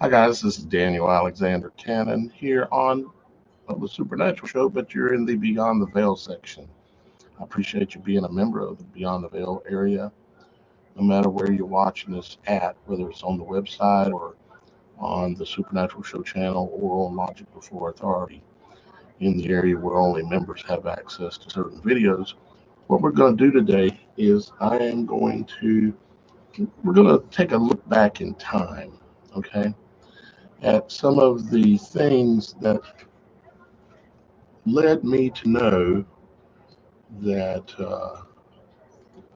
Hi guys, this is Daniel Alexander Cannon here on the Supernatural Show, but you're in the Beyond the Veil section. I appreciate you being a member of the Beyond the Veil area, no matter where you're watching this at, whether it's on the website or on the Supernatural Show channel or on Logic Before Authority in the area where only members have access to certain videos. What we're going to do today is we're going to take a look back in time, okay, at some of the things that led me to know that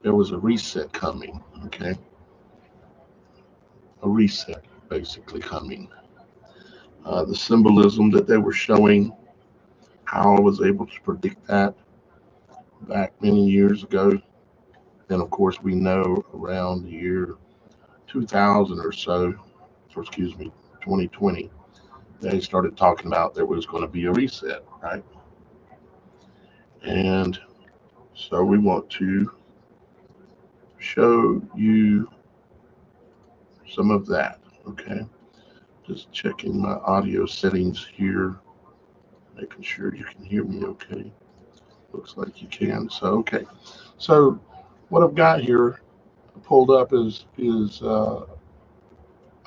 there was a reset coming, okay? A reset basically coming. The symbolism that they were showing, how I was able to predict that back many years ago. And of course, we know around the year 2000 or so, or excuse me, 2020, they started talking about there was going to be a reset, right? And so we want to show you some of that, okay? Just checking my audio settings here, making sure you can hear me okay. Looks like you can. So, okay. So, what I've got here pulled up is a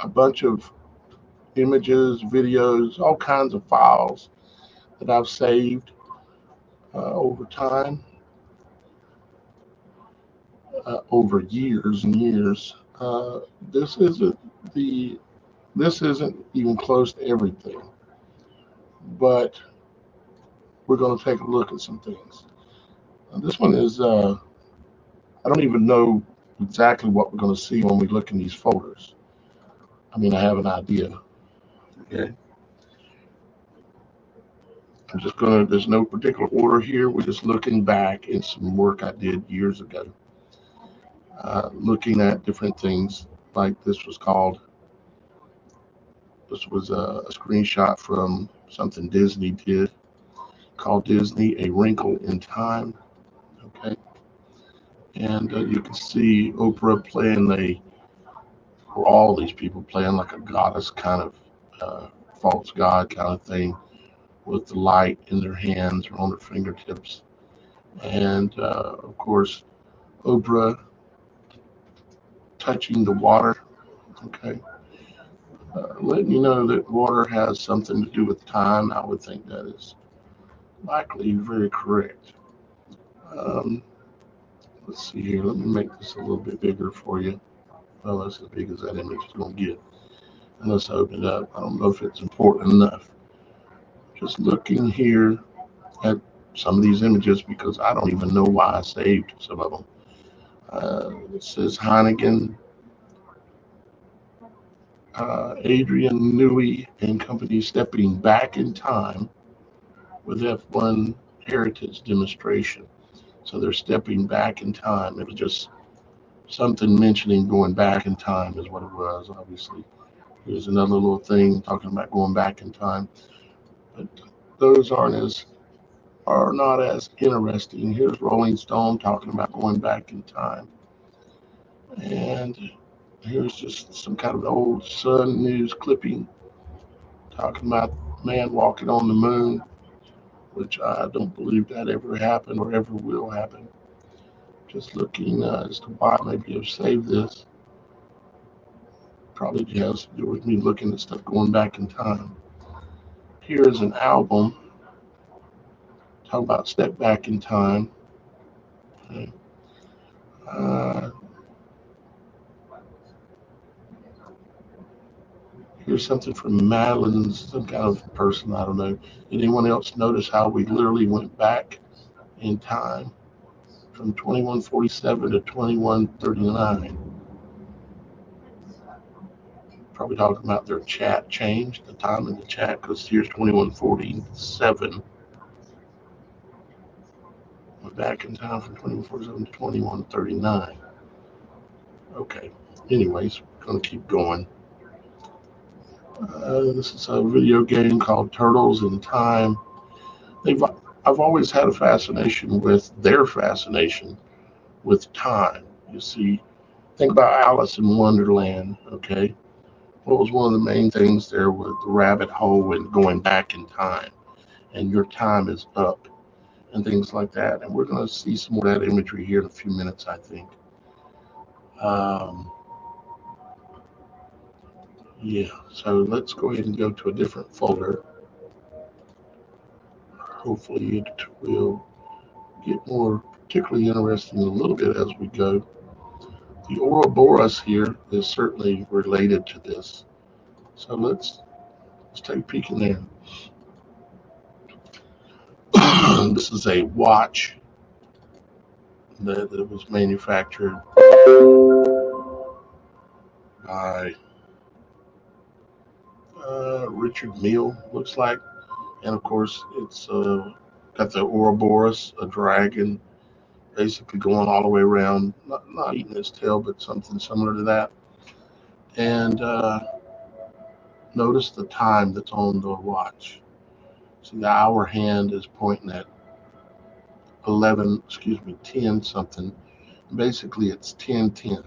bunch of images, videos, all kinds of files that I've saved over time, over years and years. This isn't the this isn't even close to everything, but we're going to take a look at some things. This one is I don't even know exactly what we're going to see when we look in these folders. I mean, I have an idea. Okay. There's no particular order here. We're just looking back in some work I did years ago, looking at different things. Like this was a screenshot from something Disney did called Disney A Wrinkle in Time. Okay. And you can see Oprah or all these people playing like a goddess kind of false god kind of thing with the light in their hands or on their fingertips. And of course, Oprah touching the water, okay, letting you know that water has something to do with time. I would think that is likely very correct. Um, let's see here. Let me make this a little bit bigger for you. Well, that's as big as that image is going to get. And let's open it up. I don't know if it's important enough. Just looking here at some of these images because I don't even know why I saved some of them. It says Heineken, Adrian Newey and company stepping back in time with F1 heritage demonstration. So they're stepping back in time. It was just something mentioning going back in time is what it was, obviously. Here's another little thing talking about going back in time. But those are not as interesting. Here's Rolling Stone talking about going back in time. And here's just some kind of old Sun News clipping talking about man walking on the moon, which I don't believe that ever happened or ever will happen. Just looking as to why maybe I've saved this. Probably has to do with me looking at stuff going back in time. Here's an album talking about step back in time. Okay. Uh, Here's something from Madeline's, some kind of person, I don't know. Anyone else notice how we literally went back in time from 2147 to 2139? Probably talking about their chat changed, the time in the chat, because here's 2147. Went back in time from 2147 to 2139. Okay. Anyways, we're going to keep going. This is a video game called Turtles in Time. They've I've always had a fascination with their fascination with time. You see, think about Alice in Wonderland, okay? what was one of the main things there with the rabbit hole and going back in time, and your time is up, and things like that. And we're going to see some more of that imagery here in a few minutes, I think. Um, yeah, so let's go ahead and go to a different folder. Hopefully, it will get more particularly interesting a little bit as we go. The Ouroboros here is certainly related to this. So let's take a peek in there. This is a watch that was manufactured by Richard Mille, looks like. And of course, it's got the Ouroboros, a dragon, basically going all the way around, not eating its tail, but something similar to that. And notice the time that's on the watch. See, the hour hand is pointing at 10 something. Basically, it's 10:10.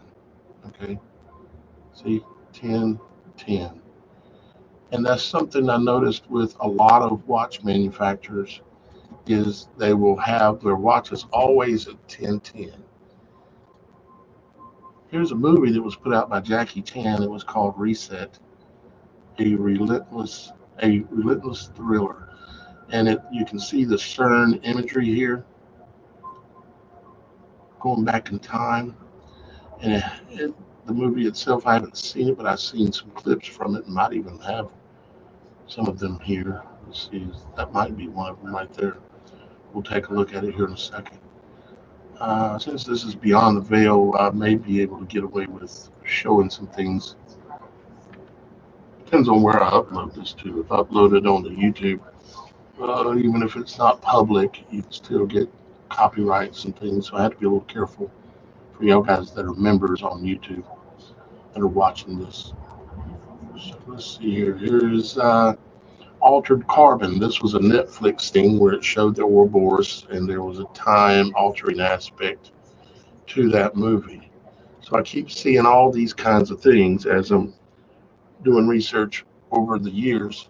Okay, see, 10:10. And that's something I noticed with a lot of watch manufacturers is they will have their watches always at 10:10. Here's a movie that was put out by Jackie Chan. It was called Reset, a relentless relentless thriller. And you can see the CERN imagery here going back in time. And the movie itself, I haven't seen it, but I've seen some clips from it and might even have some of them here. Let's see, that might be one of them right there. We'll take a look at it here in a second. Since this is beyond the veil, I may be able to get away with showing some things. Depends on where I upload this to. If I upload it onto YouTube, even if it's not public, you can still get copyrights and things. So I have to be a little careful for y'all guys that are members on YouTube that are watching this. So let's see here. Here's Altered Carbon. This was a Netflix thing where it showed the Ouroboros and there was a time altering aspect to that movie. So I keep seeing all these kinds of things as I'm doing research over the years,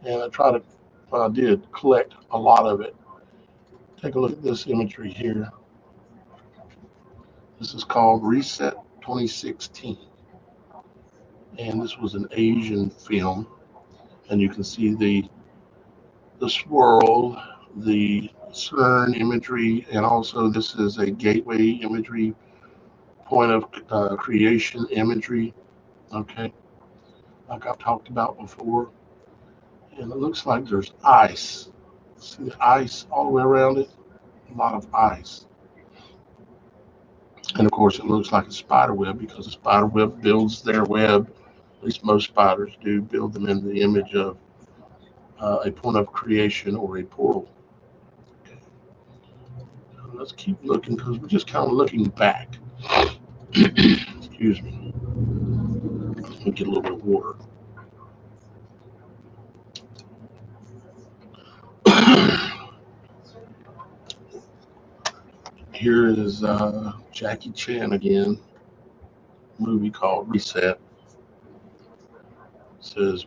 and I did collect a lot of it. Take a look at this imagery here. This is called Reset 2016, and this was an Asian film, and you can see the swirl, the CERN imagery, and also this is a gateway imagery, point of creation imagery. Okay, like I've talked about before. And it looks like there's ice. See the ice all the way around it? A lot of ice. And of course, it looks like a spider web because the spider web builds their web, at least most spiders do, build them in the image of a point of creation or a portal. Okay. So let's keep looking because we're just kind of looking back. Excuse me. Let me get a little bit of water. Here is Jackie Chan again, movie called Reset. It says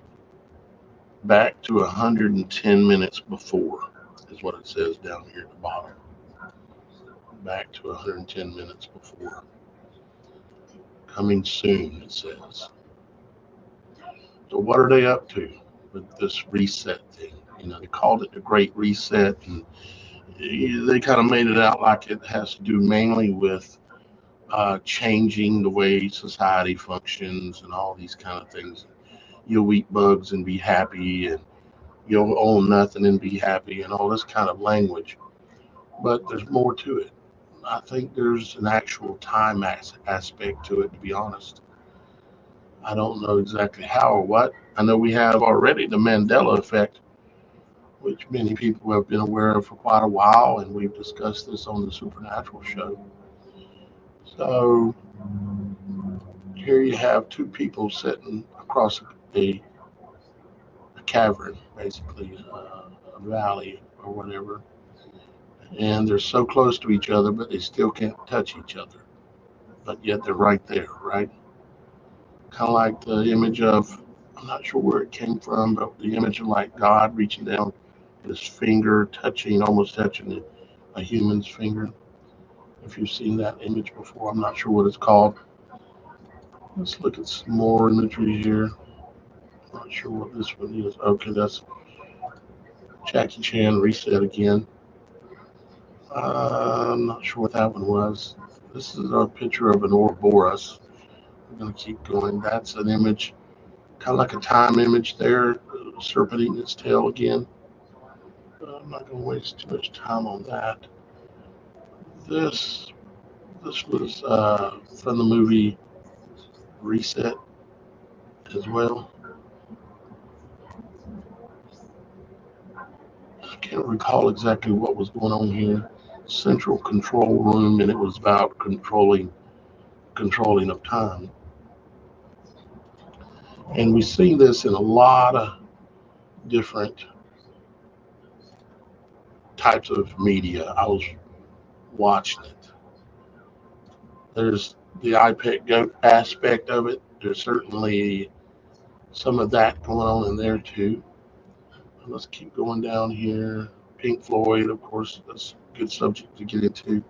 back to 110 minutes before is what it says down here at the bottom. Back to 110 minutes before. Coming soon, it says. So what are they up to with this reset thing? You know, they called it the Great Reset, and they kind of made it out like it has to do mainly with changing the way society functions and all these kind of things. You'll eat bugs and be happy, and you'll own nothing and be happy, and all this kind of language. But there's more to it. I think there's an actual time aspect to it, to be honest. I don't know exactly how or what. I know we have already the Mandela effect, which many people have been aware of for quite a while, and we've discussed this on the Supernatural show. So here you have two people sitting across a cavern, basically a valley or whatever, and they're so close to each other, but they still can't touch each other. But yet they're right there, right? Kind of like the image of, I'm not sure where it came from, but the image of like God reaching down, his finger touching, almost touching a human's finger. If you've seen that image before, I'm not sure what it's called. Let's look at some more imagery here. Not sure what this one is. Okay, that's Jackie Chan reset again. I'm not sure what that one was. This is a picture of an Ouroboros. I'm going to keep going. That's an image, kind of like a time image there. Serpent eating its tail again. I'm not going to waste too much time on that. This this was from the movie Reset as well. I can't recall exactly what was going on here. Central control room, and it was about controlling of time. And we see this in a lot of different types of media. I was watching it. There's the iPad goat aspect of it. There's certainly some of that going on in there too. Let's keep going down here. Pink Floyd, of course, that's a good subject to get into.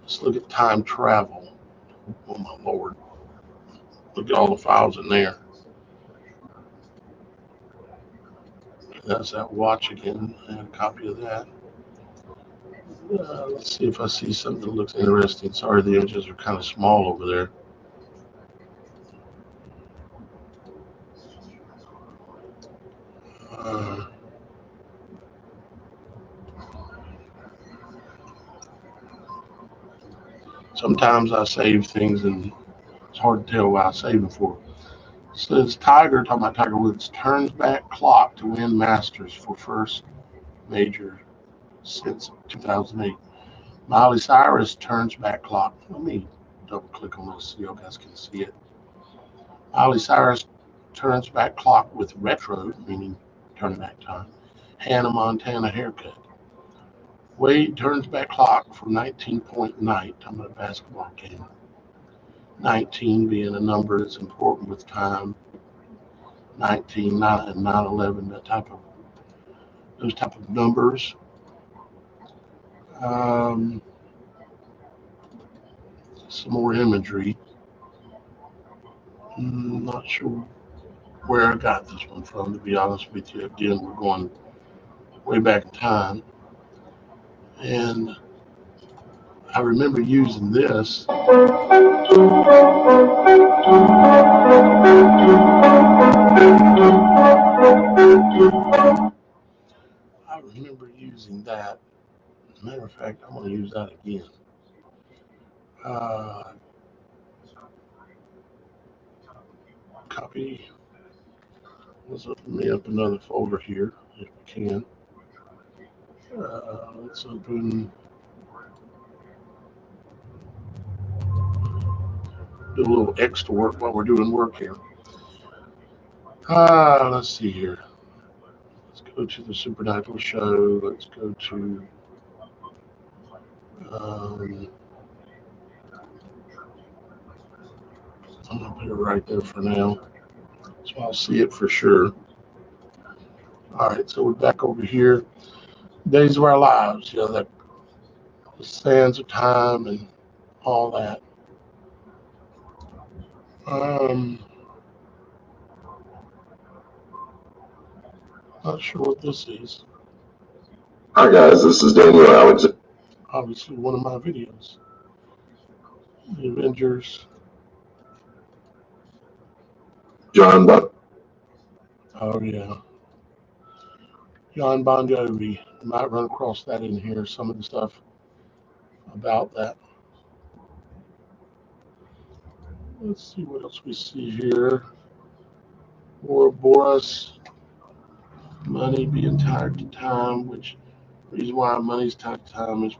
Let's look at time travel. Oh my lord. Look at all the files in there. That's that watch again. I had a copy of that. Let's see if I see something that looks interesting. Sorry, the images are kind of small over there. Uh, Sometimes I save things and it's hard to tell what I save them for. It says Tiger, talking about Tiger Woods, turns back clock to win Masters for first major since 2008. Miley Cyrus turns back clock. Let me double click on this so you guys can see it. Miley Cyrus turns back clock with retro, meaning turn back time. Hannah Montana haircut. Wade turns back clock for 19-point night. I'm at a basketball game. 19 being a number that's important with time. 19, 9, and 9/11, those type of numbers. Um, some more imagery. Not sure where I got this one from, to be honest with you. Again, we're going way back in time. And I remember using this. I remember using that. As a matter of fact, I'm going to use that again. Uh, Copy. Let's open me up another folder here if we can. Let's open, do a little extra work while we're doing work here. Let's see here. Let's go to the Supernatural show. Let's go to um, I'm gonna put it right there for now, so I'll see it for sure. All right, so we're back over here. Days of Our Lives, the sands of time and all that. Um, Not sure what this is. Hi guys, this is Daniel Alex. Obviously, one of my videos. The Avengers. John Buck. Oh yeah, John Bon Jovi. You might run across that in here. Some of the stuff about that. Let's see what else we see here. Ouroboros, money being tied to time, which reason why money's tied to time is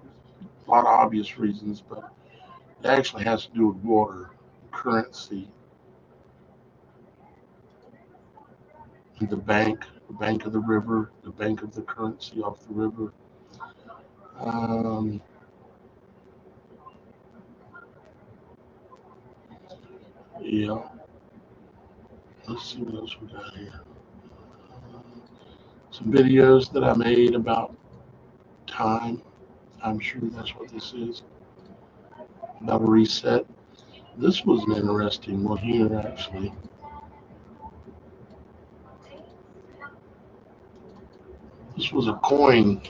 a lot of obvious reasons, but it actually has to do with water, currency, and the bank of the river, the bank of the currency off the river. Um, yeah, let's see what else we got here. Some videos that I made about time. I'm sure that's what this is. About a reset. This was an interesting one here, actually. This was a coin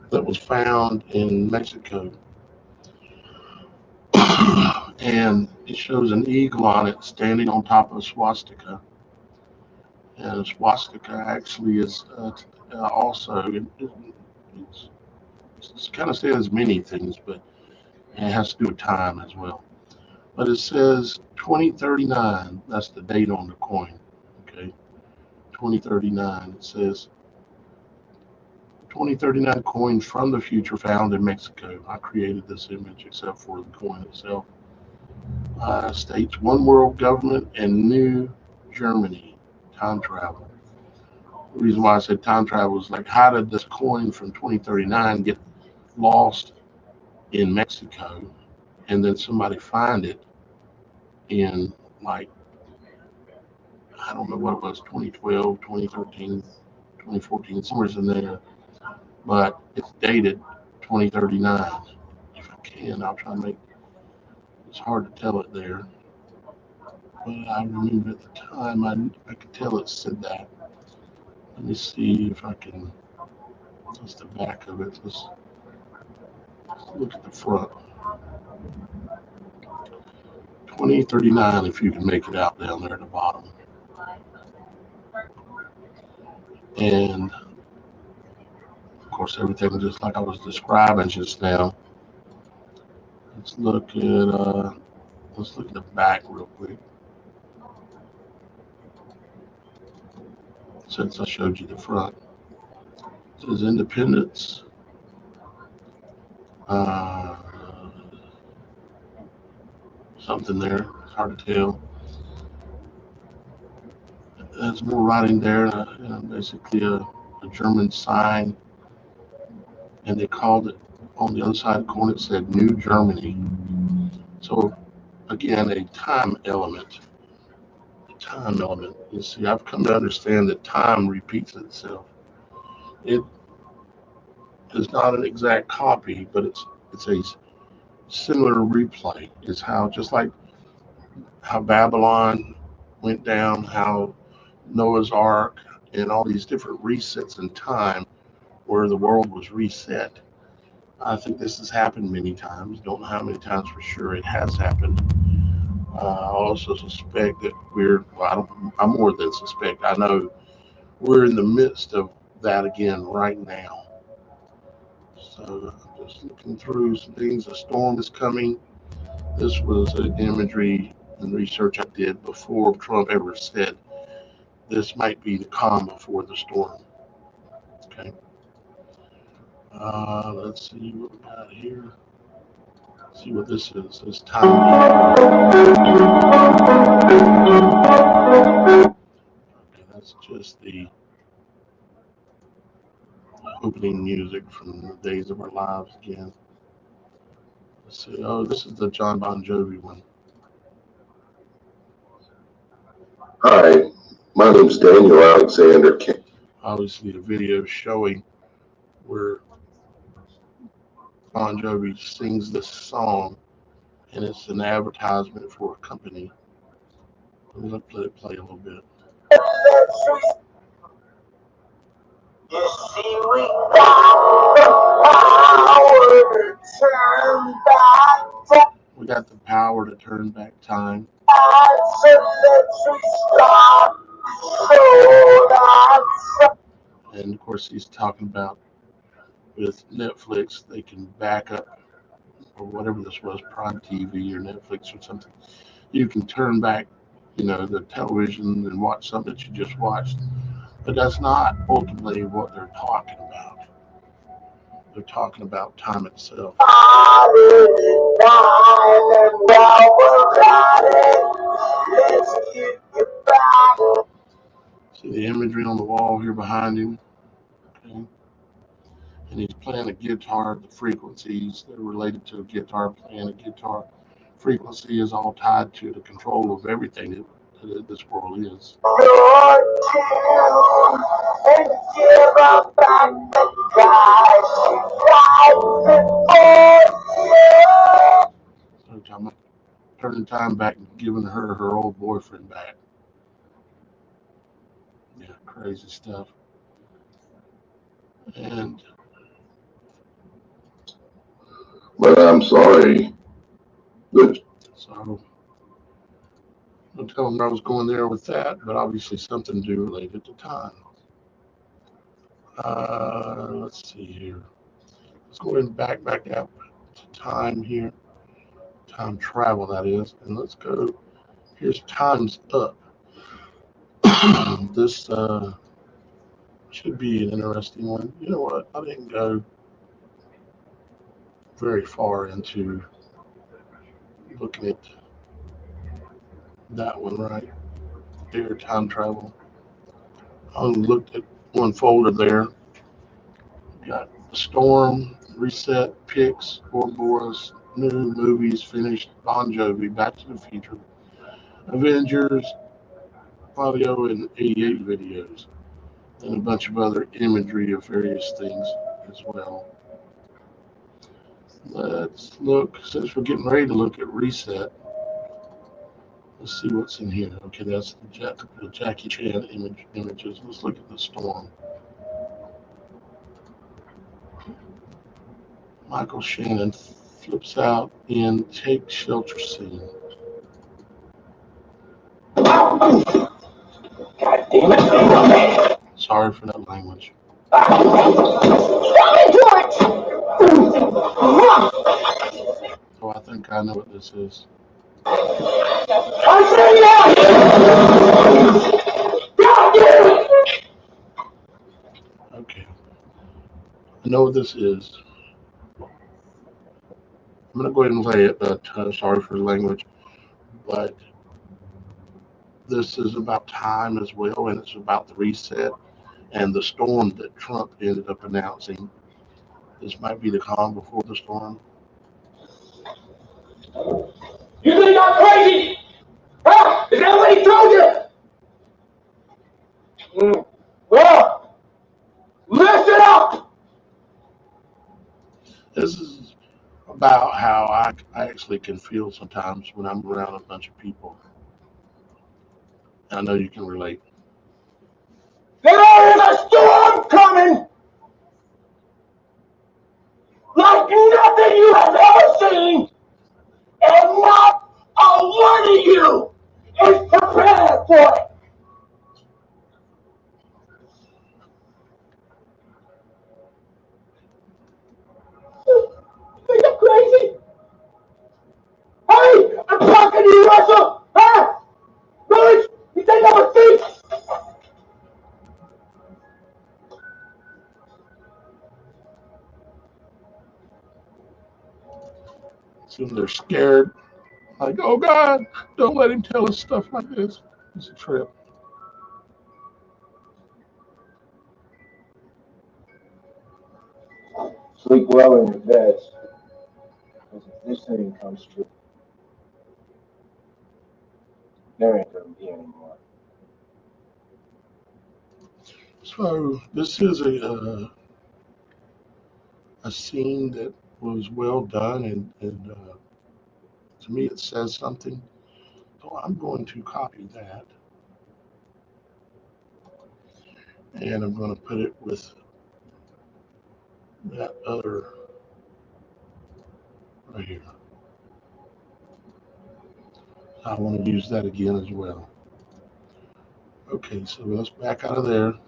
that was found in Mexico. And it shows an eagle on it standing on top of a swastika. And a swastika actually is also, it's kind of says many things, but it has to do with time as well. But it says 2039, that's the date on the coin. Okay, 2039. It says 2039 coin from the future found in Mexico. I created this image except for the coin itself. States one world government and new Germany. Time travel. The reason why I said time travel is like, how did this coin from 2039 get lost in Mexico and then somebody find it in, like, I don't know what it was, 2012, 2013, 2014, somewhere in there, but it's dated 2039. If I can, I'll try to make, it's hard to tell it there, but I remember at the time I could tell it said that. Let me see if I can, that's the back of it. Let's look at the front. 2039, if you can make it out down there at the bottom. And of course, everything just like I was describing just now. Let's look at the back real quick. Since I showed you the front, it says Independence. Uh, Something there. It's hard to tell. There's more writing there. Basically a German sign, and they called it on the other side of the coin. It said New Germany. So again, a time element. Time element. You see, I've come to understand that time repeats itself. It is not an exact copy, but it's a similar replay. It's how, just like how Babylon went down, how Noah's Ark, and all these different resets in time where the world was reset. I think this has happened many times. Don't know how many times for sure it has happened. I also suspect that I more than suspect, I know we're in the midst of that again right now. So I'm just looking through some things. A storm is coming. This was an imagery and research I did before Trump ever said this might be the calm before the storm. Okay. Let's see what we got here. Let's see what this is. This time. Okay, that's just the opening music from the Days of Our Lives again. Let's see. Oh, this is the John Bon Jovi one. Hi, my name's Daniel Alexander. Obviously, the video showing where Bon Jovi sings this song, and it's an advertisement for a company. Let me let it play a little bit. You see, we got the power to turn back. We got the power to turn back time. And of course, he's talking about with Netflix, they can back up, or whatever this was, Prime TV or Netflix or something. You can turn back, the television and watch something that you just watched. But that's not ultimately what they're talking about. They're talking about time itself. See the imagery on the wall here behind him? Okay. And he's playing a guitar. The frequencies that are related to a guitar, playing a guitar frequency is all tied to the control of everything this world is. So I'm turning time back and giving her old boyfriend back. Yeah, crazy stuff. And But I'm sorry. But so don't tell them I was going there with that, but obviously something to do related to time. Let's see here. Let's go ahead and back up to time here. Time travel, that is. And let's go. Here's Time's Up. This should be an interesting one. You know what? I didn't go very far into looking at that one right there, time travel. I only looked at one folder there. Got Storm, Reset, Picks, Ouroboros, New Movies, Finished, Bon Jovi, Back to the Future, Avengers, audio and 88 videos, and a bunch of other imagery of various things as well. Let's look, since we're getting ready to look at Reset, let's see what's in here. Okay, that's the Jackie Chan images. Let's look at the Storm. Michael Shannon flips out in Take Shelter scene. Sorry for that language. So I think I know what this is. Okay, I know what this is. I'm going to go ahead and play it, but sorry for the language. But this is about time as well, and it's about the reset and the storm that Trump ended up announcing. This might be the calm before the storm. You think I'm crazy? Huh? Is that what he told you? Well, listen up! This is about how I actually can feel sometimes when I'm around a bunch of people. I know you can relate. There is a storm coming! Like nothing you have ever seen! And not a one of you is prepared for it! You think I'm crazy? Hey, I'm talking to you, Russell! Huh? Rose, you think I'm a thief? So they're scared, like, oh God, don't let him tell us stuff like this. It's a trip. Sleep well in your beds, because if this thing comes true, there ain't gonna be any more. So this is a scene that was well done, and to me it says something. So I'm going to copy that, and I'm going to put it with that other right here. I want to use that again as well. Okay, so let's back out of there.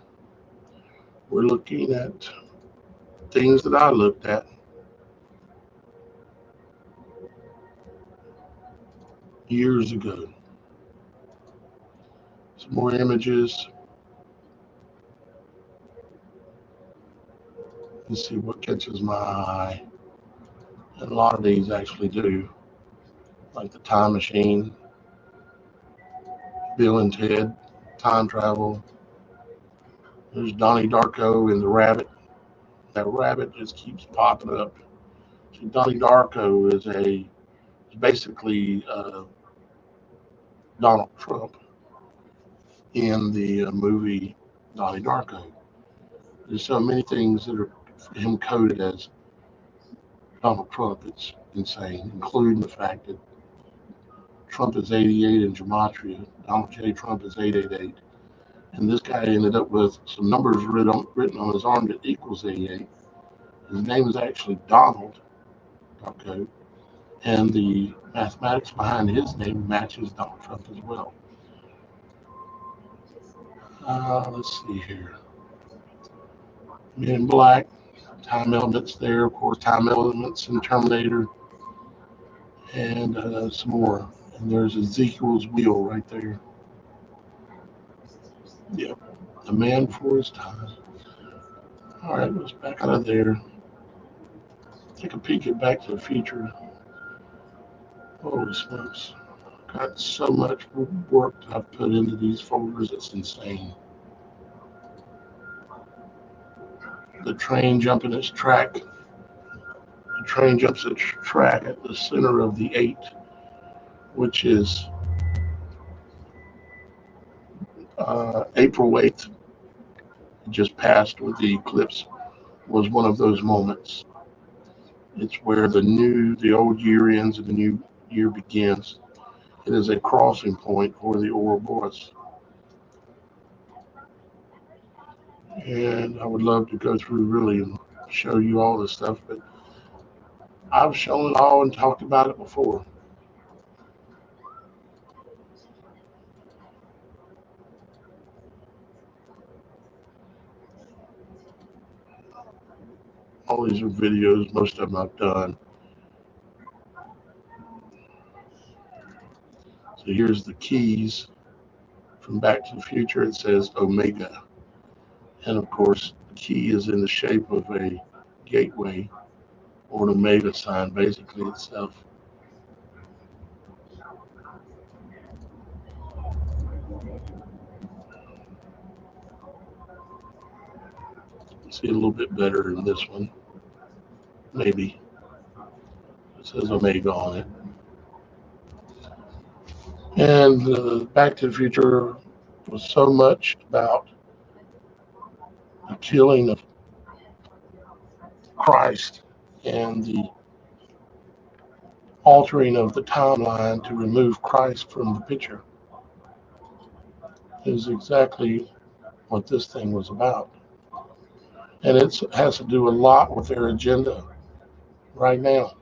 We're looking at things that I looked at years ago. Some more images. Let's see what catches my eye. And a lot of these actually do, like the time machine, Bill and Ted, time travel. There's Donnie Darko and the rabbit. That rabbit just keeps popping up. See, Donnie Darko is basically Donald Trump. in the movie Donnie Darko. There's so many things that are him coded as Donald Trump. It's insane, including the fact that Trump is 88 in gematria. Donald J. Trump is 888. And this guy ended up with some numbers written on his arm that equals 88. His name is actually Donald Darko. And the mathematics behind his name matches Donald Trump as well. Let's see here. Men in Black, time elements there, of course, time elements in Terminator, and some more. And there's Ezekiel's wheel right there. Yep, a man for his time. All right, let's back out of there. Take a peek at Back to the Future. Holy smokes. Got so much work I've put into these folders, it's insane. The train jumping its track. The train jumps its track at the center of the 8, which is April 8th. It just passed with the eclipse, was one of those moments. It's where the old year ends and the new year begins. It is a crossing point for the Ouroboros. And I would love to go through really and show you all this stuff, but I've shown it all and talked about it before. All these are videos, most of them I've done. So here's the keys from Back to the Future. It says Omega. And of course, the key is in the shape of a gateway or an Omega sign, basically itself. See it a little bit better in this one, maybe. It says Omega on it. And Back to the Future was so much about the killing of Christ and the altering of the timeline to remove Christ from the picture. Is exactly what this thing was about. And it has to do a lot with their agenda right now.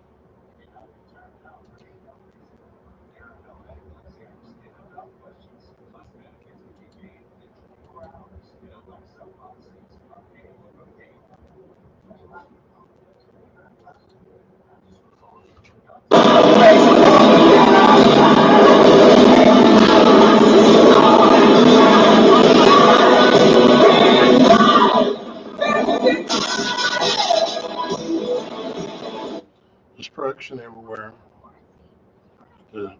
Destruction everywhere. The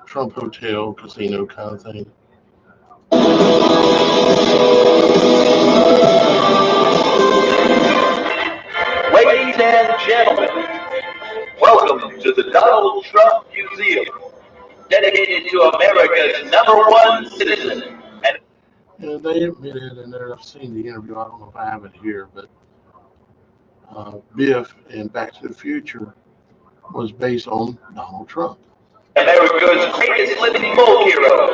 Trump Hotel, casino kind of thing. Ladies and gentlemen, welcome to the Donald Trump Museum, dedicated to America's #1 citizen. And they admitted, and I've seen the interview, I don't know if I have it here, but Biff in Back to the Future was based on Donald Trump. America's greatest living folk hero,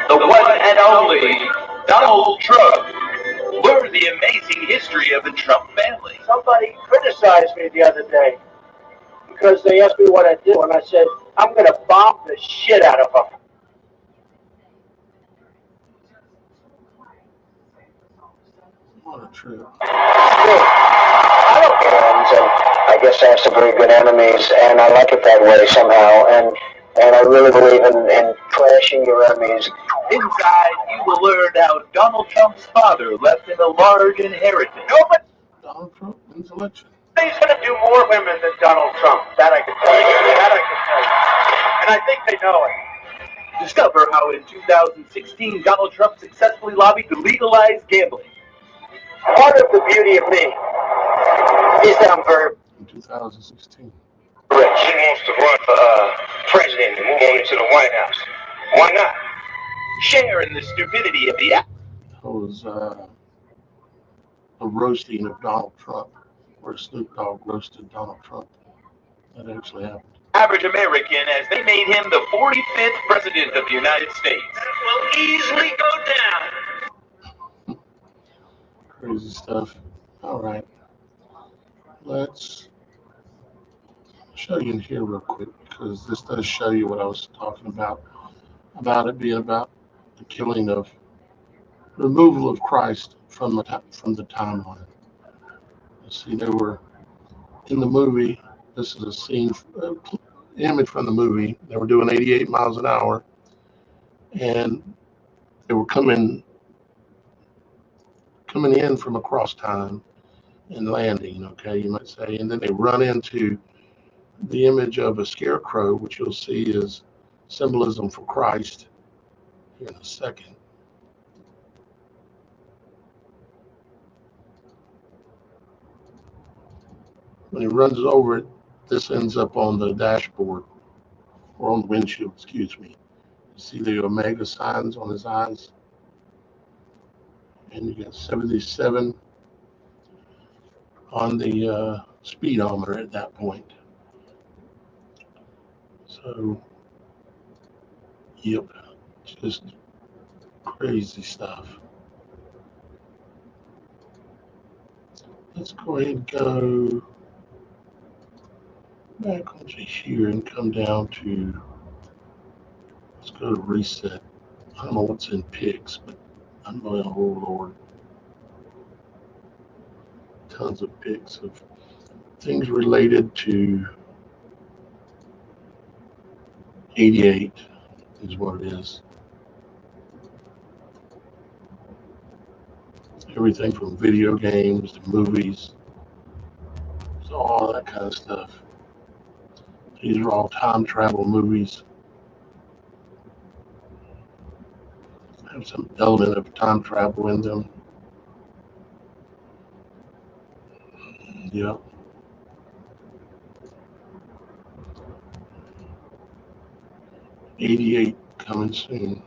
the one and only Donald Trump. Learn the amazing history of the Trump family. Somebody criticized me the other day because they asked me what I do, and I said, I'm going to bomb the shit out of them. What a trip. I don't get friends, and I guess I have some very good enemies, and I like it that way somehow, and I really believe in trashing your enemies. Inside, you will learn how Donald Trump's father left him a large inheritance. Donald Trump wins election. Nobody's going to do more women than Donald Trump. That I can tell you. And I think they know it. Discover how in 2016 Donald Trump successfully lobbied to legalize gambling. Part of the beauty of me is that I'm very In 2016. rich. He wants to run for president and move on into the White House. Why not? share in the stupidity of the That was a roasting of Donald Trump, where Snoop Dogg roasted Donald Trump. That actually happened. average American as they made him the 45th president of the United States. That will easily go down. Crazy stuff. All right, let's show you in here real quick because this does show you what I was talking about it being about the killing of removal of Christ from the timeline. See, they were in the movie. This is a scene, image from the movie. They were doing 88 miles an hour, and they were coming in from across time and landing. Okay, you might say, and then they run into the image of a scarecrow, which you'll see is symbolism for Christ here in a second. When he runs over it, this ends up on the dashboard or on the windshield, excuse me. You see the omega signs on his eyes, and you got 77 on the speedometer at that point. So, yep, just crazy stuff. Let's go ahead and go back onto here and come down to, let's go to reset. I don't know what's in pics, but I'm going, oh Lord, tons of pics of things related to 88 is what it is. Everything from video games to movies, so all that kind of stuff. These are all time travel movies. Have some element of time travel in them. Yep. '88 coming soon.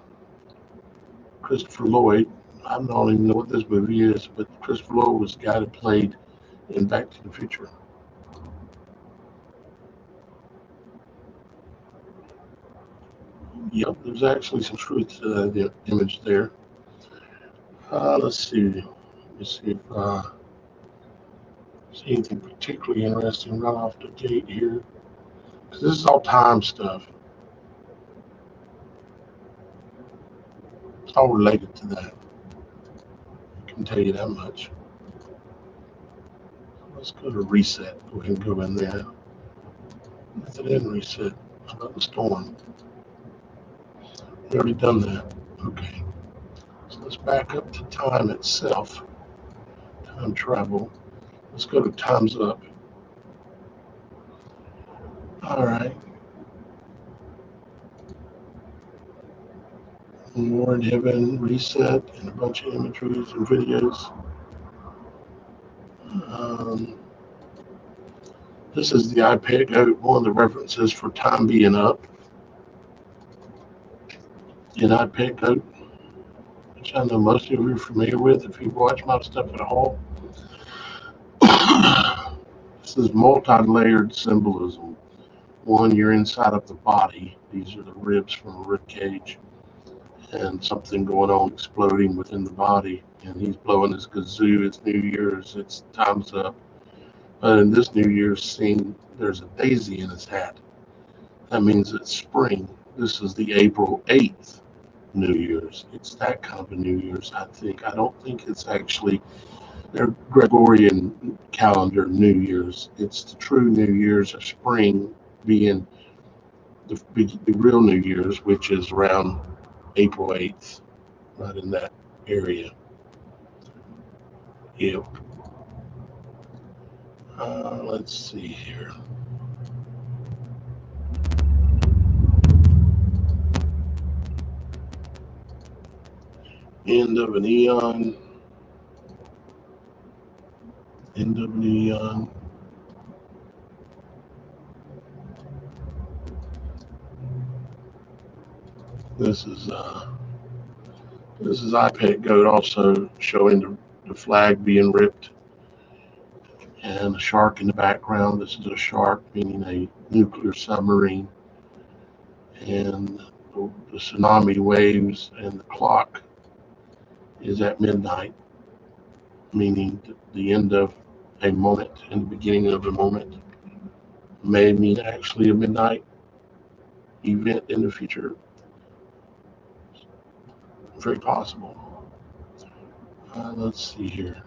Christopher Lloyd. I don't even know what this movie is, but Christopher Lloyd was the guy that played in Back to the Future. Yep, there's actually some truth to the image there. Let's see. Let me see if see anything particularly interesting right off the gate here. Because this is all time stuff. It's all related to that. I can tell you that much. Let's go to reset. Go ahead and go in there. Method in reset. How about the storm? We already done that. Okay. So let's back up to time itself. Time travel. Let's go to time's up. All right. More in heaven, reset, and a bunch of imageries and videos. This is the iPad Goat, one of the references for time being up in iPad Goat, which I know most of you are familiar with if you watch my stuff at all. This is multi-layered symbolism. One, you're inside of the body. These are the ribs from a rib cage, and something going on exploding within the body. And he's blowing his kazoo. It's New Year's. It's time's up. But in this New Year's scene, there's a daisy in his hat. That means it's spring. This is the April 8th New Year's. It's that kind of a New Year's, I think. I don't think it's actually their Gregorian calendar New Year's. It's the true New Year's of spring being the real New Year's, which is around April 8th, right in that area. Yep. Let's see here. End of an eon. End of an eon. This is This is iPad Goat also showing the flag being ripped and a shark in the background. This is a shark, meaning a nuclear submarine. And the tsunami waves and the clock is at midnight, meaning the end of a moment and the beginning of a moment. May mean actually a midnight event in the future. Very possible. Let's see here.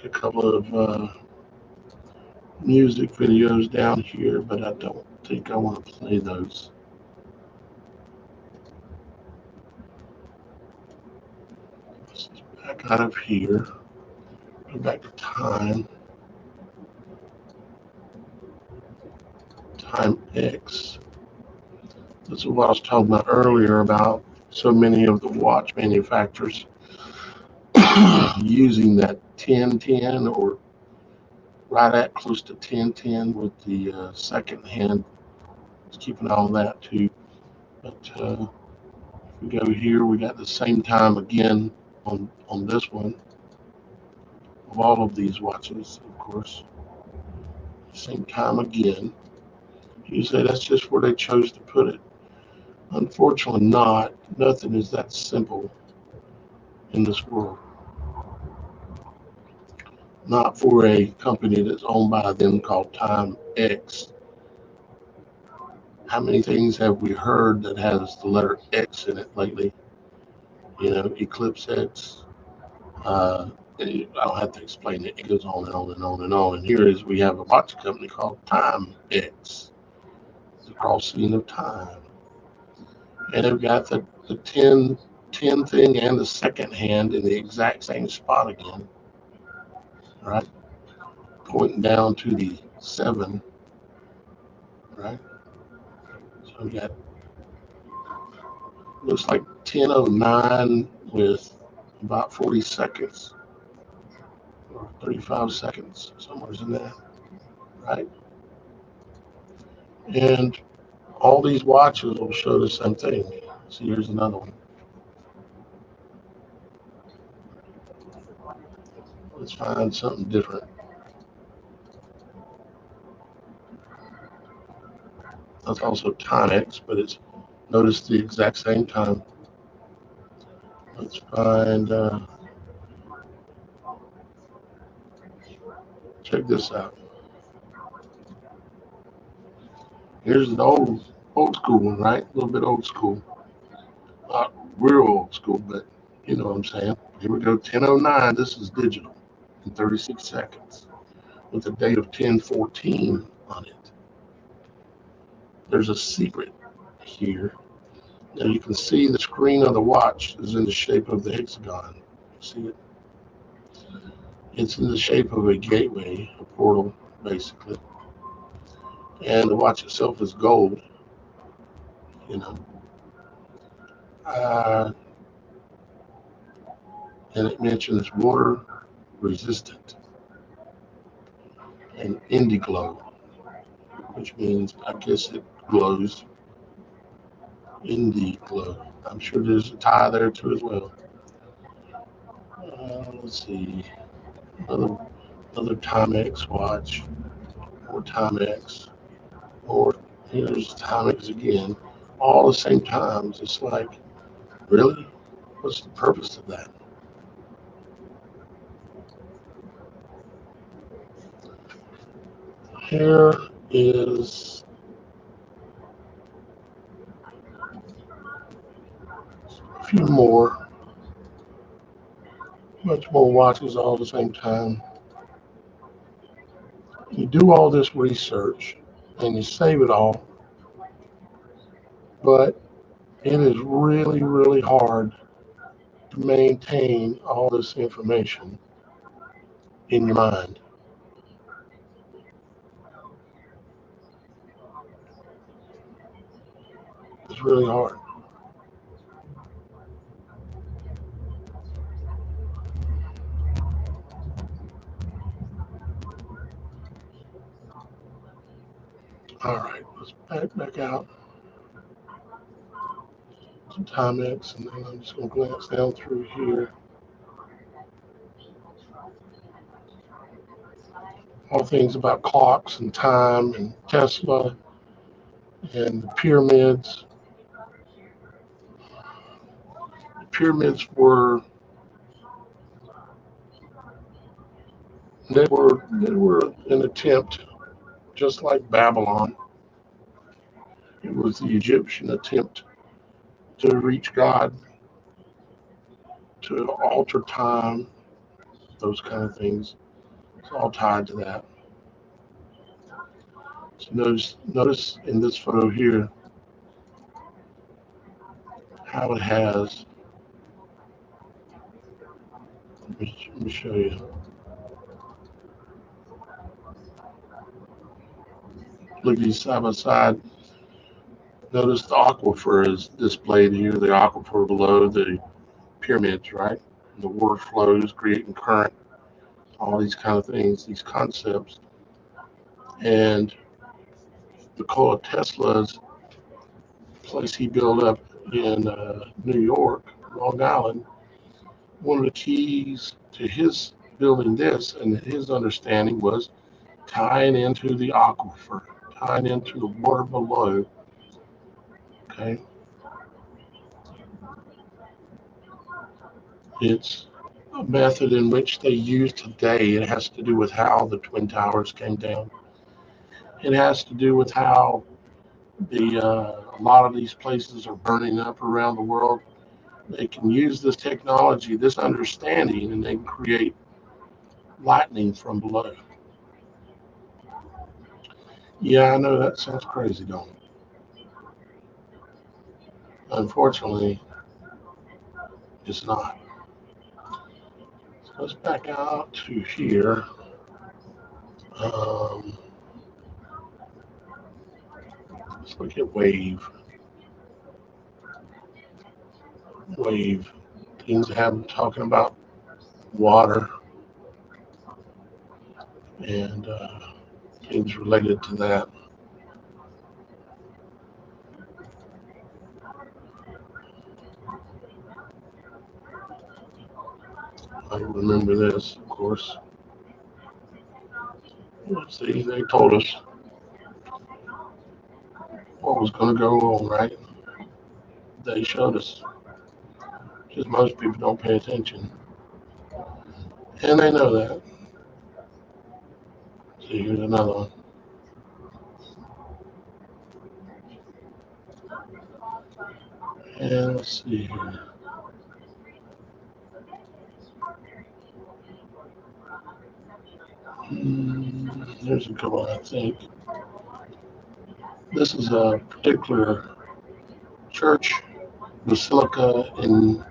A couple of music videos down here, but I don't think I want to play those. Let's back out of here. Go back to time. Time X. This is what I was talking about earlier about so many of the watch manufacturers using that 1010 or right at close to 1010 with the second hand. It's keeping all that too. But if we go here, we got the same time again on this one of all of these watches, of course. Same time again. You say that's just where they chose to put it. Unfortunately not. Nothing is that simple in this world. Not for a company that's owned by them called Time X. How many things have we heard that has the letter X in it lately? You know, Eclipse X. I don't have to explain it. It goes on and on and on and on. And here is we have a watch company called Time X. It's the crossing of time. And they've got the 10 thing and the second hand in the exact same spot again. Right? Pointing down to the 7. Right? So we got looks like 10:09 with about 40 seconds or 35 seconds, somewhere in there, right? And all these watches will show the same thing. So here's another one. Let's find something different. That's also Timex, but it's notice the exact same time. Let's find, check this out. Here's an old school one, right? A little bit old school. Not real old school, but you know what I'm saying. Here we go, 10:09. This is digital in 36 seconds with a date of 10:14 on it. There's a secret here. Now you can see the screen of the watch is in the shape of the hexagon. See it? It's in the shape of a gateway, a portal, basically. And the watch itself is gold, you know. Uh, and it mentions water resistant and indiglow, which means I guess it glows. Indiglow. I'm sure there's a tie there too as well. Let's see. Another Timex watch, or Timex, or here's Timex again. All the same times. It's like, really? What's the purpose of that? Here is a few more, much more watches all at the same time. You do all this research and you save it all, but it is really, really hard to maintain all this information in your mind. It's really hard. All right, let's back out to Timex, and then I'm just going to glance down through here. All things about clocks and time and Tesla and the pyramids. The pyramids were an attempt, just like Babylon. It was the Egyptian attempt to reach God, to alter time, those kind of things. It's all tied to that. So notice in this photo here how it has. Let me show you. Look at these side by side. Notice the aquifer is displayed here. The aquifer below the pyramids, right? The water flows, creating current. All these kind of things, these concepts, and Nikola Tesla's place he built up in New York, Long Island. One of the keys to his building this and his understanding was tying into the aquifer, tying into the water below. Okay, it's a method in which they use today. It has to do with how the Twin Towers came down. It has to do with how a lot of these places are burning up around the world. They can use this technology, this understanding, and they can create lightning from below. Yeah, I know that sounds crazy, don't it? Unfortunately, it's not. So let's back out to here. Um, let's look at wave. Wave. Things have been talking about water and things related to that. I remember this, of course. Let's see, they told us what was going to go on, right? They showed us. Just most people don't pay attention. And they know that. See, here's another one. And let's see here. There's a good one, I think. This is a particular church basilica in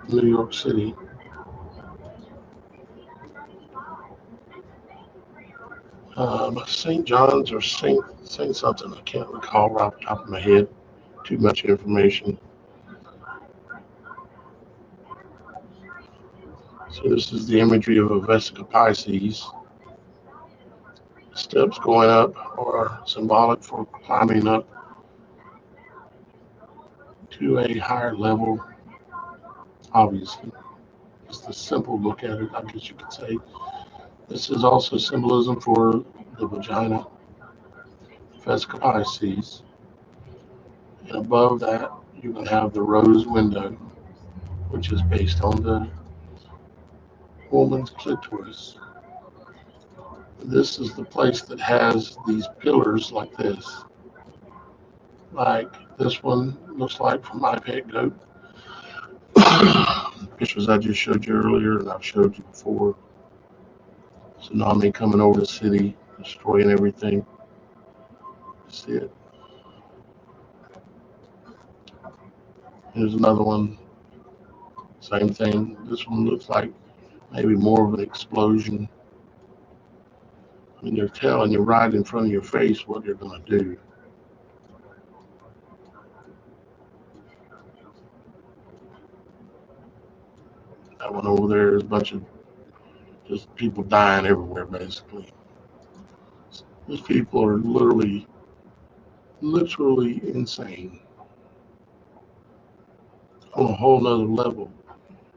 New York City. St. John's or Saint something. I can't recall right off the top of my head. Too much information. So this is the imagery of a Vesica Pisces. Steps going up are symbolic for climbing up to a higher level. Obviously, just a simple look at it, I guess you could say. This is also symbolism for the vagina, Vesica Pisces. And above that, you're going to have the rose window, which is based on the woman's clitoris. This is the place that has these pillars like this. Like this one looks like from my pet goat. Pictures I just showed you earlier and I've showed you before. Tsunami coming over the city, destroying everything. See it? Here's another one. Same thing. This one looks like maybe more of an explosion. I mean, they're telling you right in front of your face what they're going to do. That one over there is a bunch of just people dying everywhere, basically. These people are literally insane on a whole nother level.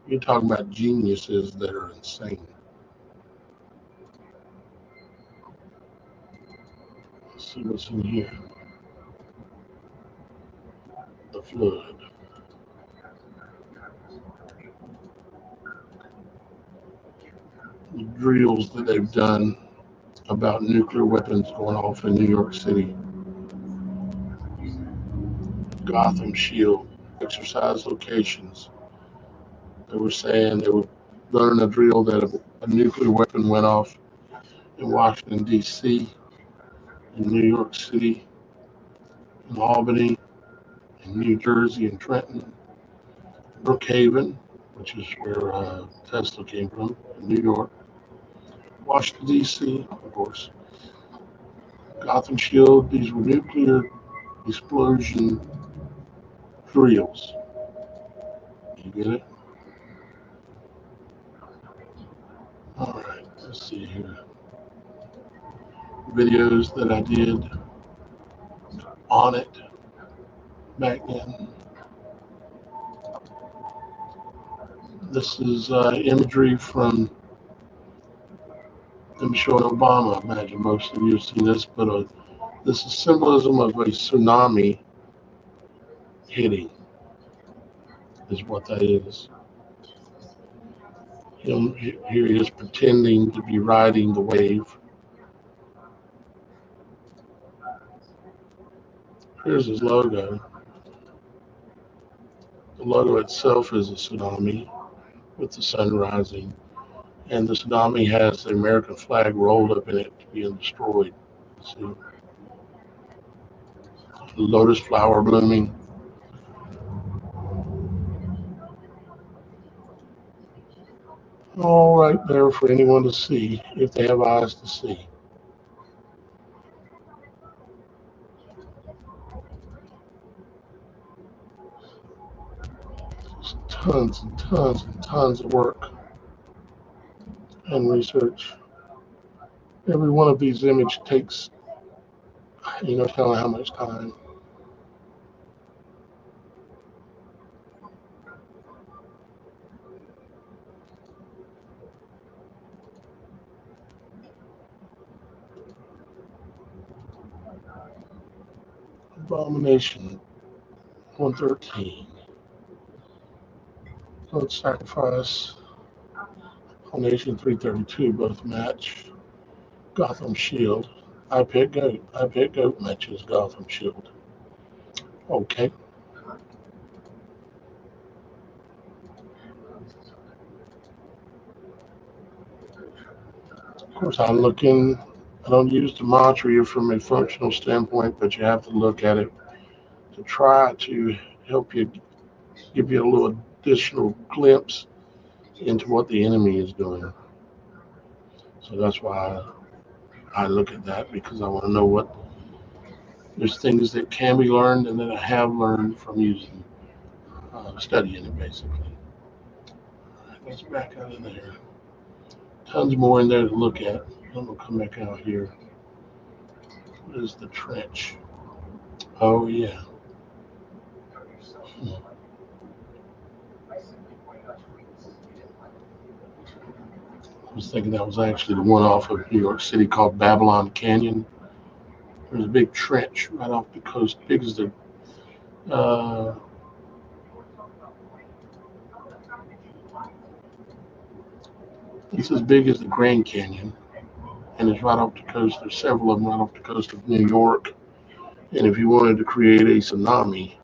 You're talking about geniuses that are insane. Let's see what's in here. The flood. The drills that they've done about nuclear weapons going off in New York City. Gotham Shield exercise locations. They were saying they were running a drill that a nuclear weapon went off in Washington, D.C., in New York City, in Albany, in New Jersey, and Trenton, Brookhaven, which is where Tesla came from, in New York, Washington, D.C., of course. Gotham Shield, these were nuclear explosion drills. You get it? All right, let's see here. Videos that I did on it back then. This is imagery from them showing Obama. I imagine most of you have seen this, but this is symbolism of a tsunami hitting, is what that is. Him here he is pretending to be riding the wave. Here's his logo. The logo itself is a tsunami with the sun rising, and the tsunami has the American flag rolled up in it being destroyed. See, lotus flower blooming. All right there for anyone to see if they have eyes to see. There's tons and tons and tons of work and research. Every one of these images takes, telling how much time. Abomination 113. Blood Sacrifice. Abomination 332 both match. Gotham Shield. I Pet Goat. I Pet Goat matches Gotham Shield. Okay. Of course, I don't use gematria from a functional standpoint, but you have to look at it to try to help you, give you a little additional glimpse into what the enemy is doing. So that's why I look at that, because I want to know what there's things that can be learned and that I have learned from using studying it basically. All right, let's back out of there. Tons more in there to look at. I'm gonna come back out here. What is the trench? Oh yeah. I was thinking that was actually the one off of New York City called Babylon Canyon. There's a big trench right off the coast, big as the it's as big as the Grand Canyon, and it's right off the coast. There's several of them right off the coast of New York. And if you wanted to create a tsunami,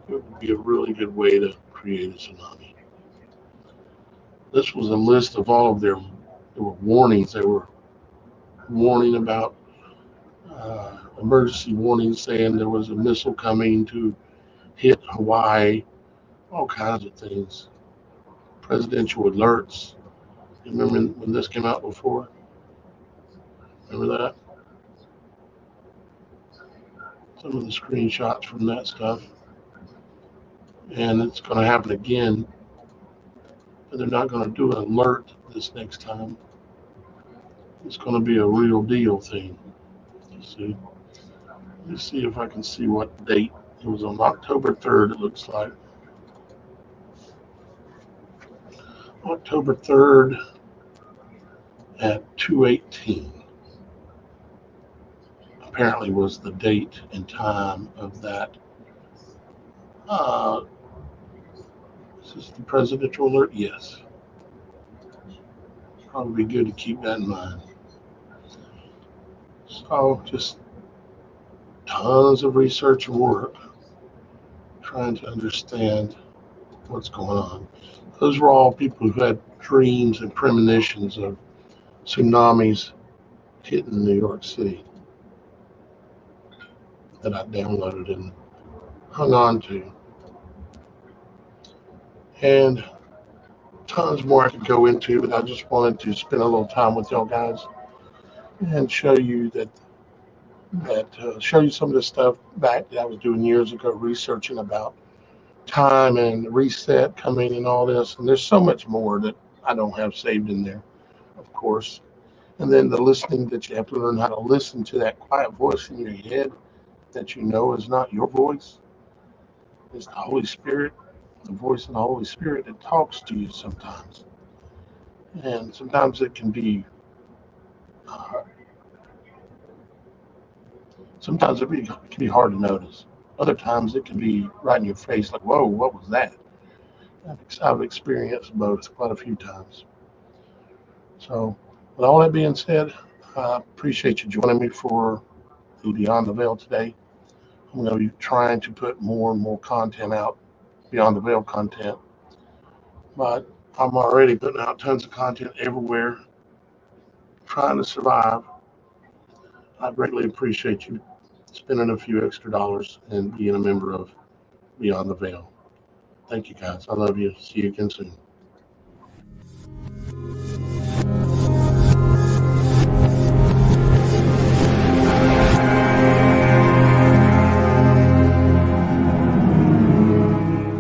it would be a really good way to create a tsunami. This was a list of all of there were warnings. They were warning about emergency warnings, saying there was a missile coming to hit Hawaii, all kinds of things. Presidential alerts. You remember when this came out before? Remember that? Some of the screenshots from that stuff. And it's going to happen again. But they're not going to do an alert this next time. It's going to be a real deal thing. see. Let me see if I can see what date. It was on October 3rd, it looks like. October 3rd at 2:18. Apparently was the date and time of that. Uh, is this the presidential alert? Yes. Probably be good to keep that in mind. So just tons of research and work trying to understand what's going on. Those were all people who had dreams and premonitions of tsunamis hitting New York City that I downloaded and hung on to. And tons more I could go into, but I just wanted to spend a little time with y'all guys and show you show you some of the stuff back that I was doing years ago, researching about time and reset coming and all this. And there's so much more that I don't have saved in there, of course. And then the listening that you have to learn how to listen to that quiet voice in your head that you know is not your voice. It's the Holy Spirit, the voice of the Holy Spirit that talks to you sometimes. And sometimes it can be, uh, sometimes it can be hard to notice. Other times it can be right in your face, like, whoa, what was that? I've experienced both quite a few times. So, with all that being said, I appreciate you joining me for the Beyond the Veil today. I'm going to be trying to put more and more content out, Beyond the Veil content, but I'm already putting out tons of content everywhere, trying to survive. I greatly appreciate you spending a few extra dollars and being a member of Beyond the Veil. Thank you guys. I love you. See you again soon.